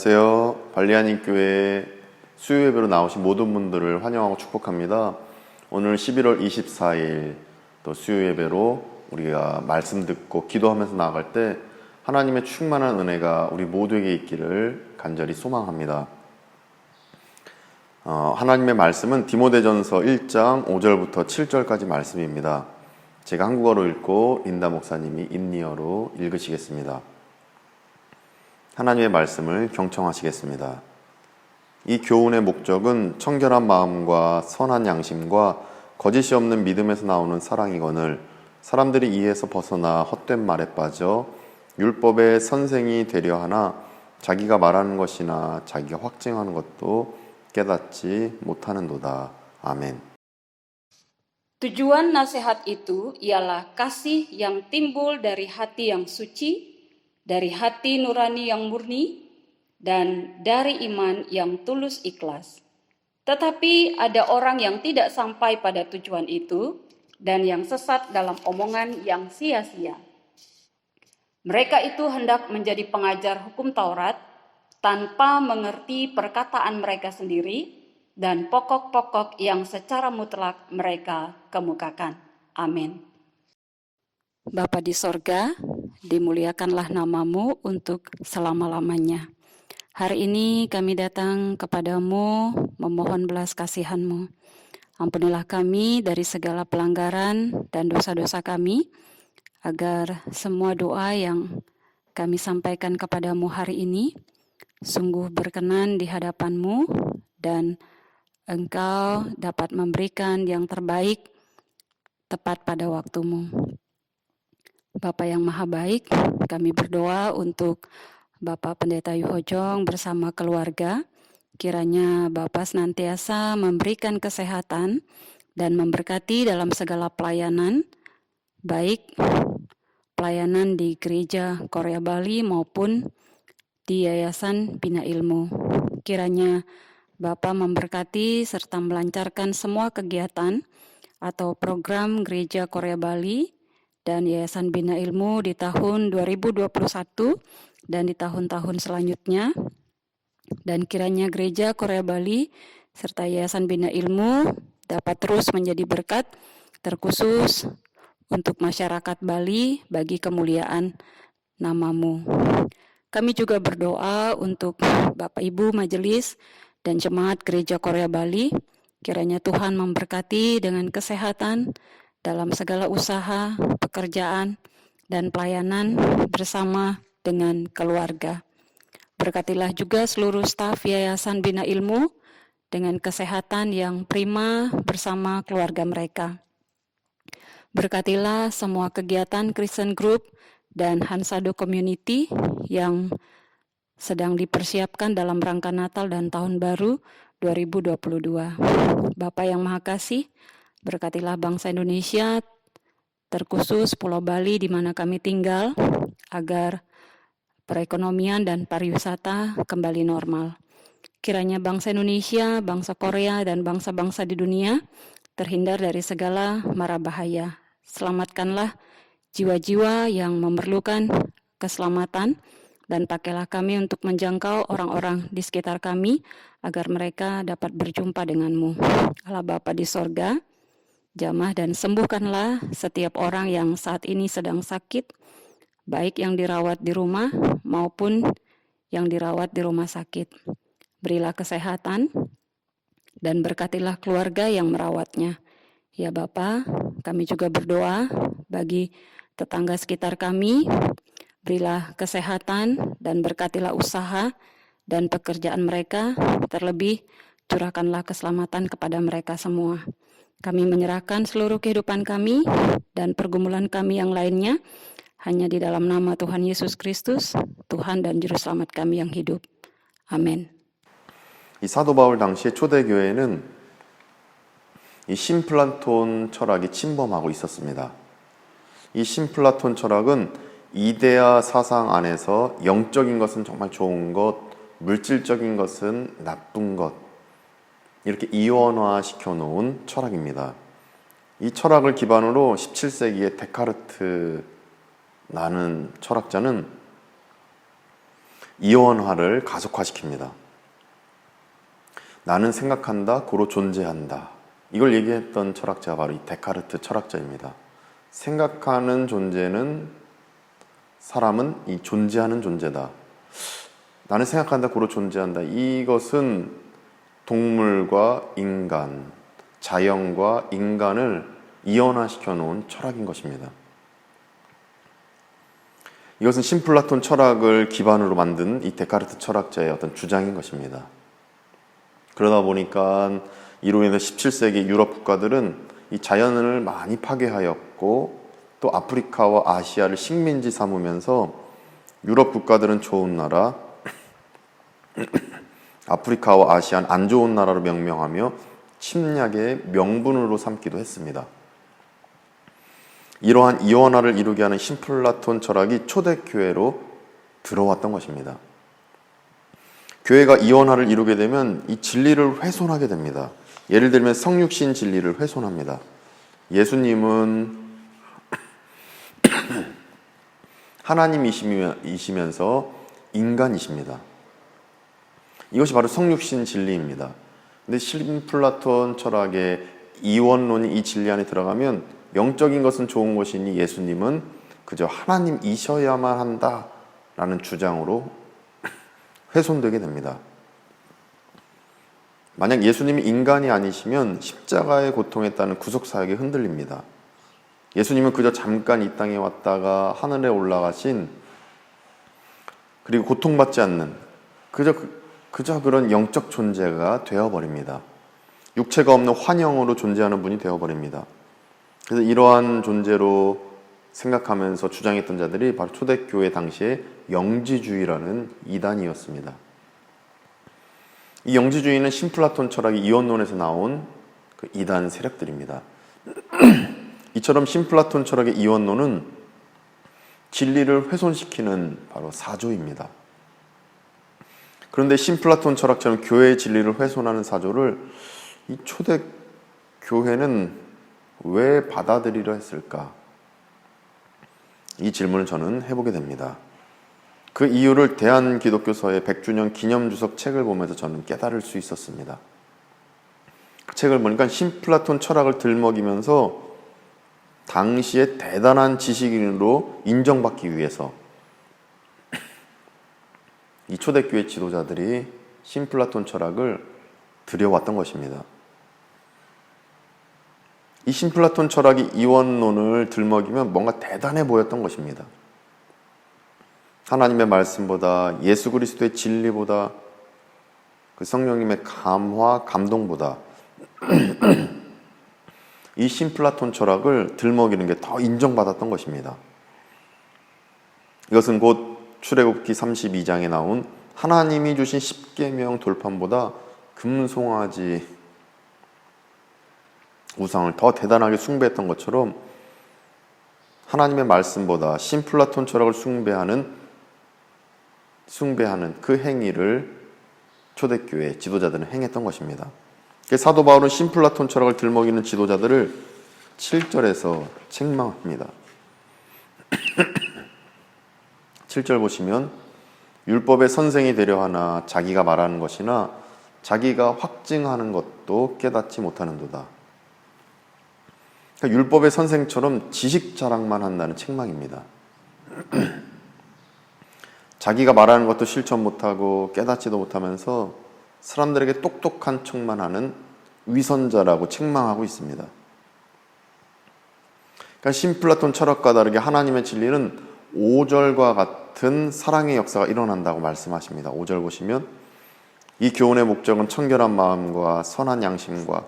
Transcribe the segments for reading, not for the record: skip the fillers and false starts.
안녕하세요. 발리아닌 교회 수요 예배로 나오신 모든 분들을 환영하고 축복합니다. 오늘 11월 24일 또 수요 예배로 우리가 말씀 듣고 기도하면서 나아갈 때 하나님의 충만한 은혜가 우리 모두에게 있기를 간절히 소망합니다. 하나님의 말씀은 디모데전서 1장 5절부터 7절까지 말씀입니다. 제가 한국어로 읽고 린다 목사님이 인니어로 읽으시겠습니다. 하나님의 말씀을 경청하시겠습니다. 이 교훈의 목적은 청결한 마음과 선한 양심과 거짓이 없는 믿음에서 나오는 사랑이거늘 사람들이 이에서 벗어나 헛된 말에 빠져 율법의 선생이 되려 하나 자기가 말하는 것이나 자기가 확증하는 것도 깨닫지 못하는도다. 아멘. Tujuan nasihat itu ialah kasih yang timbul dari hati yang suci, dari hati nurani yang murni, dan dari iman yang tulus ikhlas. Tetapi ada orang yang tidak sampai pada tujuan itu dan yang sesat dalam omongan yang sia-sia. Mereka itu hendak menjadi pengajar hukum Taurat tanpa mengerti perkataan mereka sendiri dan pokok-pokok yang secara mutlak mereka kemukakan. Amin. Bapa di sorga, dimuliakanlah namamu untuk selama-lamanya. Hari ini kami datang kepadamu memohon belas kasihan-mu. Ampunilah kami dari segala pelanggaran dan dosa-dosa kami, agar semua doa yang kami sampaikan kepadamu hari ini sungguh berkenan di hadapan-mu dan Engkau dapat memberikan yang terbaik tepat pada waktumu. Bapa yang Maha Baik, kami berdoa untuk Bapak Pendeta Yuhojong bersama keluarga. Kiranya Bapak senantiasa memberikan kesehatan dan memberkati dalam segala pelayanan, baik pelayanan di Gereja Korea Bali maupun di Yayasan Bina Ilmu. Kiranya Bapak memberkati serta melancarkan semua kegiatan atau program Gereja Korea Bali dan Yayasan Bina Ilmu di tahun 2021 dan di tahun-tahun selanjutnya. Dan kiranya Gereja Korea Bali serta Yayasan Bina Ilmu dapat terus menjadi berkat terkhusus untuk masyarakat Bali bagi kemuliaan namamu. Kami juga berdoa untuk Bapak Ibu Majelis dan Jemaat Gereja Korea Bali, kiranya Tuhan memberkati dengan kesehatan dalam segala usaha, pekerjaan, dan pelayanan bersama dengan keluarga. Berkatilah juga seluruh staf Yayasan Bina Ilmu dengan kesehatan yang prima bersama keluarga mereka. Berkatilah semua kegiatan Christian Group dan Hansado Community yang sedang dipersiapkan dalam rangka Natal dan Tahun Baru 2022. Bapa yang Maha Kasih, berkatilah bangsa Indonesia, terkhusus Pulau Bali di mana kami tinggal, agar perekonomian dan pariwisata kembali normal. Kiranya bangsa Indonesia, bangsa Korea, dan bangsa-bangsa di dunia terhindar dari segala mara bahaya. Selamatkanlah jiwa-jiwa yang memerlukan keselamatan, dan pakailah kami untuk menjangkau orang-orang di sekitar kami, agar mereka dapat berjumpa denganmu. Allah Bapa di sorga, jamah dan sembuhkanlah setiap orang yang saat ini sedang sakit, baik yang dirawat di rumah maupun yang dirawat di rumah sakit. Berilah kesehatan dan berkatilah keluarga yang merawatnya. Ya Bapa, kami juga berdoa bagi tetangga sekitar kami. Berilah kesehatan dan berkatilah usaha dan pekerjaan mereka, terlebih curahkanlah keselamatan kepada mereka semua. Kami menyerahkan seluruh kehidupan kami dan pergumulan kami yang lainnya hanya di dalam nama Tuhan Yesus Kristus, Tuhan dan Juru Selamat kami yang hidup. Amin. 이 사도 바울 당시의 초대교회는 이 신플라톤 철학이 침범하고 있었습니다. 이 신플라톤 철학은 이데아 사상 안에서 영적인 것은 정말 좋은 것, 물질적인 것은 나쁜 것, 이렇게 이원화 시켜놓은 철학입니다. 이 철학을 기반으로 17세기의 데카르트라는 철학자는 이원화를 가속화시킵니다. 나는 생각한다, 고로 존재한다. 이걸 얘기했던 철학자가 바로 이 데카르트 철학자입니다. 생각하는 존재는, 사람은 이 존재하는 존재다. 나는 생각한다, 고로 존재한다. 이것은 동물과 인간, 자연과 인간을 이원화시켜 놓은 철학인 것입니다. 이것은 신플라톤 철학을 기반으로 만든 이 데카르트 철학자의 어떤 주장인 것입니다. 그러다 보니까 이로 인해 17세기 유럽 국가들은 이 자연을 많이 파괴하였고 또 아프리카와 아시아를 식민지 삼으면서 유럽 국가들은 좋은 나라, 아프리카와 아시아는 안 좋은 나라로 명명하며 침략의 명분으로 삼기도 했습니다. 이러한 이원화를 이루게 하는 신플라톤 철학이 초대교회로 들어왔던 것입니다. 교회가 이원화를 이루게 되면 이 진리를 훼손하게 됩니다. 예를 들면 성육신 진리를 훼손합니다. 예수님은 하나님이시면서 인간이십니다. 이것이 바로 성육신 진리입니다. 근데 신플라톤 철학의 이원론이 이 진리 안에 들어가면 영적인 것은 좋은 것이니 예수님은 그저 하나님이셔야만 한다라는 주장으로 훼손되게 됩니다. 만약 예수님이 인간이 아니시면 십자가의 고통에 따른 구속사역이 흔들립니다. 예수님은 그저 잠깐 이 땅에 왔다가 하늘에 올라가신, 그리고 고통받지 않는 그저 그런 영적 존재가 되어버립니다. 육체가 없는 환영으로 존재하는 분이 되어버립니다. 그래서 이러한 존재로 생각하면서 주장했던 자들이 바로 초대교회 당시에 영지주의라는 이단이었습니다. 이 영지주의는 신플라톤 철학의 이원론에서 나온 그 이단 세력들입니다. 이처럼 신플라톤 철학의 이원론은 진리를 훼손시키는 바로 사조입니다. 그런데 신플라톤 철학처럼 교회의 진리를 훼손하는 사조를 이 초대 교회는 왜 받아들이려 했을까? 이 질문을 저는 해보게 됩니다. 그 이유를 대한기독교서의 100주년 기념주석 책을 보면서 저는 깨달을 수 있었습니다. 그 책을 보니까 신플라톤 철학을 들먹이면서 당시에 대단한 지식인으로 인정받기 위해서 이 초대교회 지도자들이 신플라톤 철학을 들여왔던 것입니다. 이 신플라톤 철학이 이원론을 들먹이면 뭔가 대단해 보였던 것입니다. 하나님의 말씀보다, 예수 그리스도의 진리보다, 그 성령님의 감화, 감동보다 이 신플라톤 철학을 들먹이는 게 더 인정받았던 것입니다. 이것은 곧 출애굽기 32장에 나온 하나님이 주신 십계명 돌판보다 금송아지 우상을 더 대단하게 숭배했던 것처럼 하나님의 말씀보다 신플라톤 철학을 숭배하는 그 행위를 초대교회 지도자들은 행했던 것입니다. 사도 바울은 신플라톤 철학을 들먹이는 지도자들을 7절에서 책망합니다. 7절 보시면 율법의 선생이 되려 하나 자기가 말하는 것이나 자기가 확증하는 것도 깨닫지 못하는도다. 그러니까 율법의 선생처럼 지식 자랑만 한다는 책망입니다. 자기가 말하는 것도 실천 못하고 깨닫지도 못하면서 사람들에게 똑똑한 척만 하는 위선자라고 책망하고 있습니다. 그러니까 신플라톤 철학과 다르게 하나님의 진리는 5절과 같은 사랑의 역사가 일어난다고 말씀하십니다. 5절 보시면 이 교훈의 목적은 청결한 마음과 선한 양심과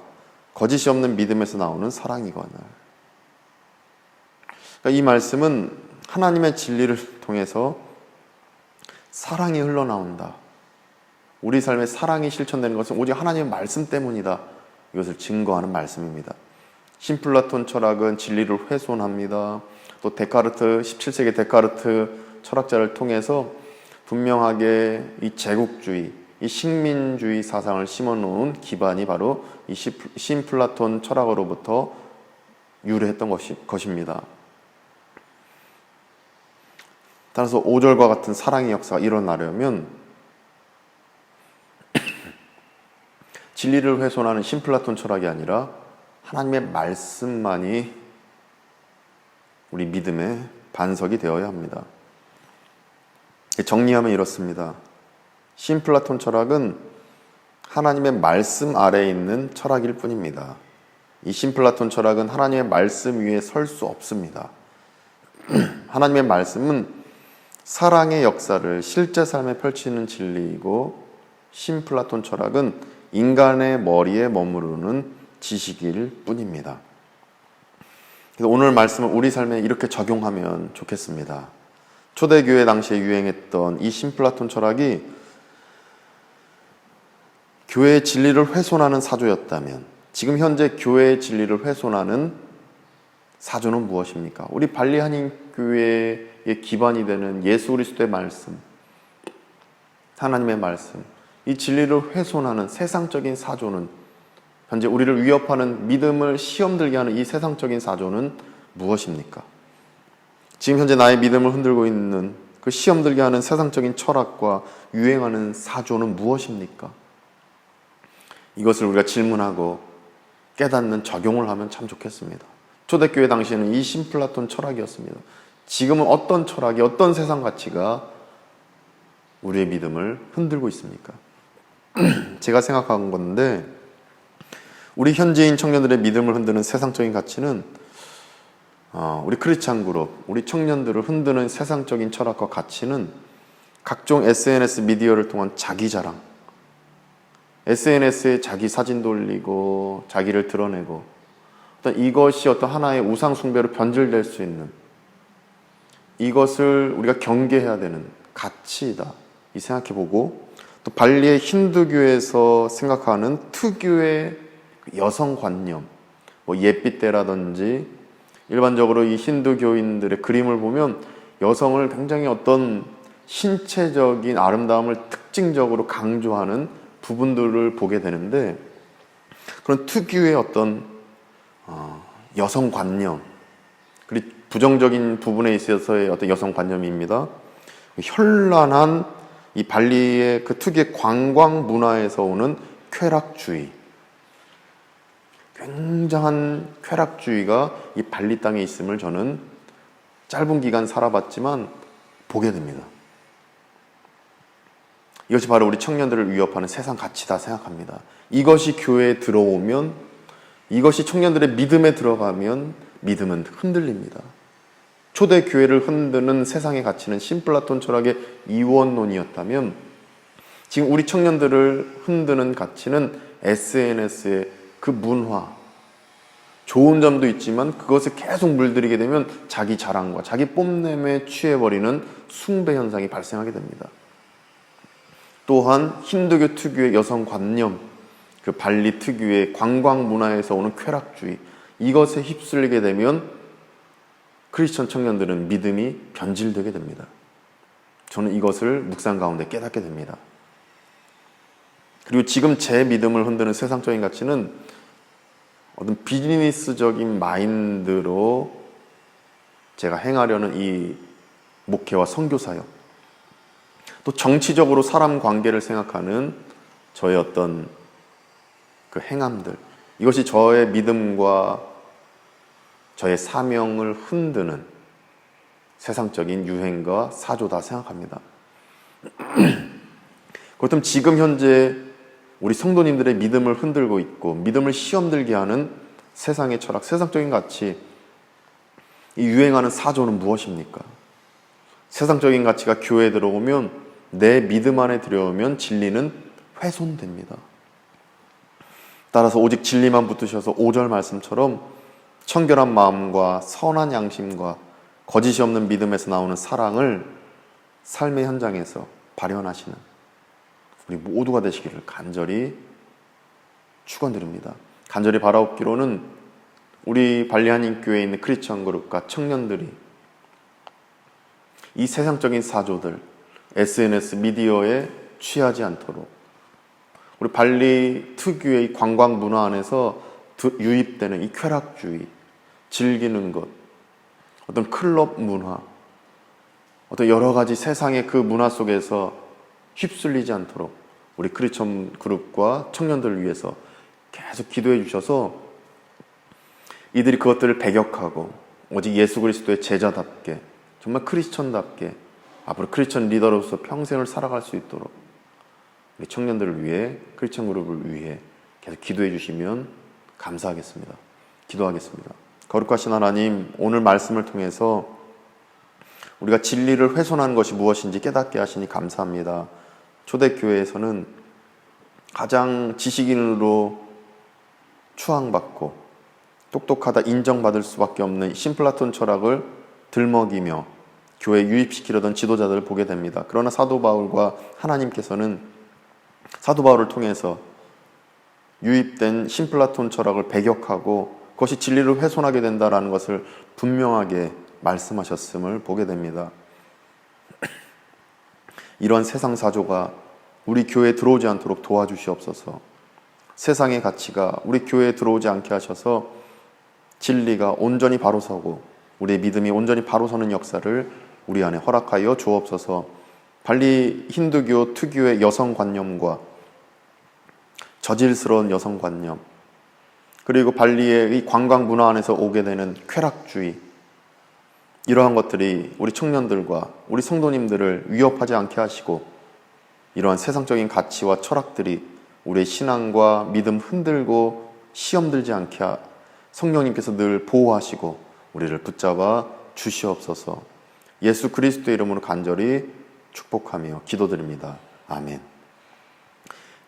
거짓이 없는 믿음에서 나오는 사랑이거늘. 그러니까 이 말씀은 하나님의 진리를 통해서 사랑이 흘러나온다. 우리 삶에 사랑이 실천되는 것은 오직 하나님의 말씀 때문이다. 이것을 증거하는 말씀입니다. 신플라톤 철학은 진리를 훼손합니다. 또 데카르트, 17세기 데카르트 철학자를 통해서 분명하게 이 제국주의, 이 식민주의 사상을 심어놓은 기반이 바로 이 신플라톤 따라서 5절과 같은 사랑의 역사가 일어나려면 진리를 훼손하는 신플라톤 철학이 아니라 하나님의 말씀만이 우리 믿음의 반석이 되어야 합니다. 정리하면 이렇습니다. 신플라톤 철학은 하나님의 말씀 아래에 있는 철학일 뿐입니다. 이 신플라톤 철학은 하나님의 말씀 위에 설 수 없습니다. 하나님의 말씀은 사랑의 역사를 실제 삶에 펼치는 진리이고, 신플라톤 철학은 인간의 머리에 머무르는 지식일 뿐입니다. 그래서 오늘 말씀을 우리 삶에 이렇게 적용하면 좋겠습니다. 초대교회 당시에 유행했던 이 신플라톤 철학이 교회의 진리를 훼손하는 사조였다면, 지금 현재 교회의 진리를 훼손하는 사조는 무엇입니까? 우리 발리 한인교회의 기반이 되는 예수 그리스도의 말씀, 하나님의 말씀, 이 진리를 훼손하는 세상적인 사조는, 현재 우리를 위협하는, 믿음을 시험 들게 하는 이 세상적인 사조는 무엇입니까? 지금 현재 나의 믿음을 흔들고 있는 그 시험 들게 하는 세상적인 철학과 유행하는 사조는 무엇입니까? 이것을 우리가 질문하고 깨닫는, 적용을 하면 참 좋겠습니다. 초대교회 당시에는 이 신플라톤 철학이었습니다. 지금은 어떤 철학이, 어떤 세상 가치가 우리의 믿음을 흔들고 있습니까? 제가 생각한 건데, 우리 현지인 청년들의 믿음을 흔드는 세상적인 가치는 우리 크리스찬 그룹, 우리 청년들을 흔드는 세상적인 철학과 가치는 각종 SNS 미디어를 통한 자기 자랑, SNS에 자기 사진 돌리고 자기를 드러내고, 이것이 어떤 하나의 우상 숭배로 변질될 수 있는, 이것을 우리가 경계해야 되는 가치이다, 이 생각해보고, 또 발리의 힌두교에서 생각하는 특유의 여성관념, 예삐 때라든지 일반적으로 이 힌두교인들의 그림을 보면 여성을 굉장히 어떤 신체적인 아름다움을 특징적으로 강조하는 부분들을 보게 되는데, 그런 특유의 어떤 여성관념, 그리고 부정적인 부분에 있어서의 어떤 여성관념입니다. 현란한 이 발리의 그 특유의 관광 문화에서 오는 쾌락주의, 굉장한 쾌락주의가 이 발리 땅에 있음을 저는 짧은 기간 살아봤지만 보게 됩니다. 이것이 바로 우리 청년들을 위협하는 세상 가치다 생각합니다. 이것이 교회에 들어오면, 이것이 청년들의 믿음에 들어가면 믿음은 흔들립니다. 초대 교회를 흔드는 세상의 가치는 신플라톤 철학의 이원론이었다면, 지금 우리 청년들을 흔드는 가치는 SNS의 그 문화, 좋은 점도 있지만 그것을 계속 물들이게 되면 자기 자랑과 자기 뽐냄에 취해버리는 숭배 현상이 발생하게 됩니다. 또한 힌두교 특유의 여성관념, 그 발리 특유의 관광 문화에서 오는 쾌락주의, 이것에 휩쓸리게 되면 크리스천 청년들은 믿음이 변질되게 됩니다. 저는 이것을 묵상 가운데 깨닫게 됩니다. 그리고 지금 제 믿음을 흔드는 세상적인 가치는 어떤 비즈니스적인 마인드로 제가 행하려는 이 목회와 선교사역, 또 정치적으로 사람 관계를 생각하는 저의 어떤 그 행함들, 이것이 저의 믿음과 저의 사명을 흔드는 세상적인 유행과 사조다 생각합니다. 그렇다면 지금 현재 우리 성도님들의 믿음을 흔들고 있고 믿음을 시험 들게 하는 세상의 철학, 세상적인 가치, 이 유행하는 사조는 무엇입니까? 세상적인 가치가 교회에 들어오면, 내 믿음 안에 들어오면 진리는 훼손됩니다. 따라서 오직 진리만 붙드셔서 5절 말씀처럼 청결한 마음과 선한 양심과 거짓이 없는 믿음에서 나오는 사랑을 삶의 현장에서 발현하시는 우리 모두가 되시기를 간절히 축원드립니다. 간절히 바라옵기로는 우리 발리 한인교회에 있는 크리스천 그룹과 청년들이 이 세상적인 사조들, SNS 미디어에 취하지 않도록, 우리 발리 특유의 이 관광 문화 안에서 유입되는 이 쾌락주의, 즐기는 것, 어떤 클럽 문화, 어떤 여러 가지 세상의 그 문화 속에서 휩쓸리지 않도록 우리 크리스천 그룹과 청년들을 위해서 계속 기도해 주셔서 이들이 그것들을 배격하고 오직 예수 그리스도의 제자답게 정말 크리스천답게 앞으로 크리스천 리더로서 평생을 살아갈 수 있도록 우리 청년들을 위해 크리스천 그룹을 위해 계속 기도해 주시면 감사하겠습니다. 기도하겠습니다. 거룩하신 하나님, 오늘 말씀을 통해서 우리가 진리를 훼손하는 것이 무엇인지 깨닫게 하시니 감사합니다. 초대교회에서는 가장 지식인으로 추앙받고 똑똑하다 인정받을 수밖에 없는 신플라톤 철학을 들먹이며 교회에 유입시키려던 지도자들을 보게 됩니다. 그러나 사도 바울과 하나님께서는 사도 바울을 통해서 유입된 신플라톤 철학을 배격하고 그것이 진리를 훼손하게 된다는 것을 분명하게 말씀하셨음을 보게 됩니다. 이런 세상 사조가 우리 교회에 들어오지 않도록 도와주시옵소서. 세상의 가치가 우리 교회에 들어오지 않게 하셔서 진리가 온전히 바로 서고 우리의 믿음이 온전히 바로 서는 역사를 우리 안에 허락하여 주옵소서. 발리 힌두교 특유의 여성관념과 저질스러운 여성관념, 그리고 발리의 이 관광 문화 안에서 오게 되는 쾌락주의, 이러한 것들이 우리 청년들과 우리 성도님들을 위협하지 않게 하시고 이러한 세상적인 가치와 철학들이 우리의 신앙과 믿음 흔들고 시험 들지 않게 성령님께서 늘 보호하시고 우리를 붙잡아 주시옵소서. 예수 그리스도의 이름으로 간절히 축복하며 기도드립니다. 아멘.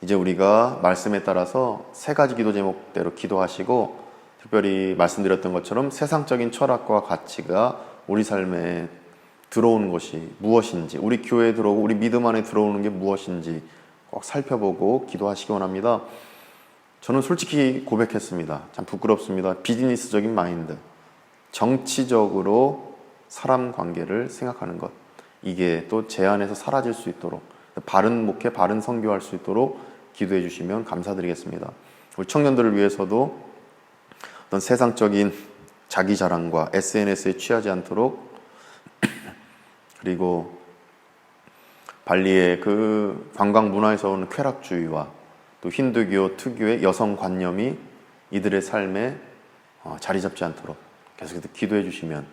이제 우리가 말씀에 따라서 세 가지 기도 제목대로 기도하시고, 특별히 말씀드렸던 것처럼 세상적인 철학과 가치가 우리 삶에 들어오는 것이 무엇인지, 우리 교회에 들어오고 우리 믿음 안에 들어오는 게 무엇인지 꼭 살펴보고 기도하시기 원합니다. 저는 솔직히 고백했습니다. 참 부끄럽습니다. 비즈니스적인 마인드, 정치적으로 사람 관계를 생각하는 것, 이게 또 제 안에서 사라질 수 있도록, 바른 목회, 바른 선교할 수 있도록 기도해 주시면 감사드리겠습니다. 우리 청년들을 위해서도 어떤 세상적인 자기 자랑과 SNS에 취하지 않도록, 그리고 발리의 그 관광 문화에서 오는 쾌락주의와 또 힌두교 특유의 여성관념이 이들의 삶에 자리 잡지 않도록 계속해서 기도해 주시면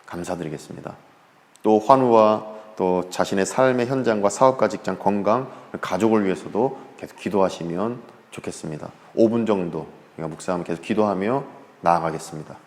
감사드리겠습니다. 또 환우와 또 자신의 삶의 현장과 사업과 직장, 건강, 가족을 위해서도 계속 기도하시면 좋겠습니다. 5분 정도 우리가 묵상하면 계속 기도하며 나아가겠습니다.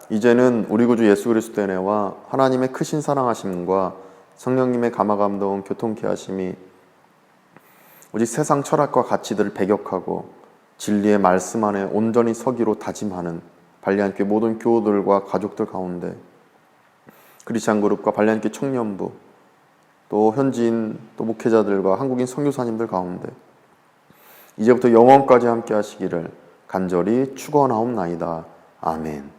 이제는 우리 구주 예수 그리스도의 은혜와 하나님의 크신 사랑하심과 성령님의 감화감동 교통케 하심이 오직 세상 철학과 가치들을 배격하고 진리의 말씀 안에 온전히 서기로 다짐하는 발리안교회 모든 교우들과 가족들 가운데, 크리스찬 그룹과 발리안교회 청년부, 또 현지인, 또 목회자들과 한국인 선교사님들 가운데 이제부터 영원까지 함께 하시기를 간절히 축원하옵나이다. 아멘.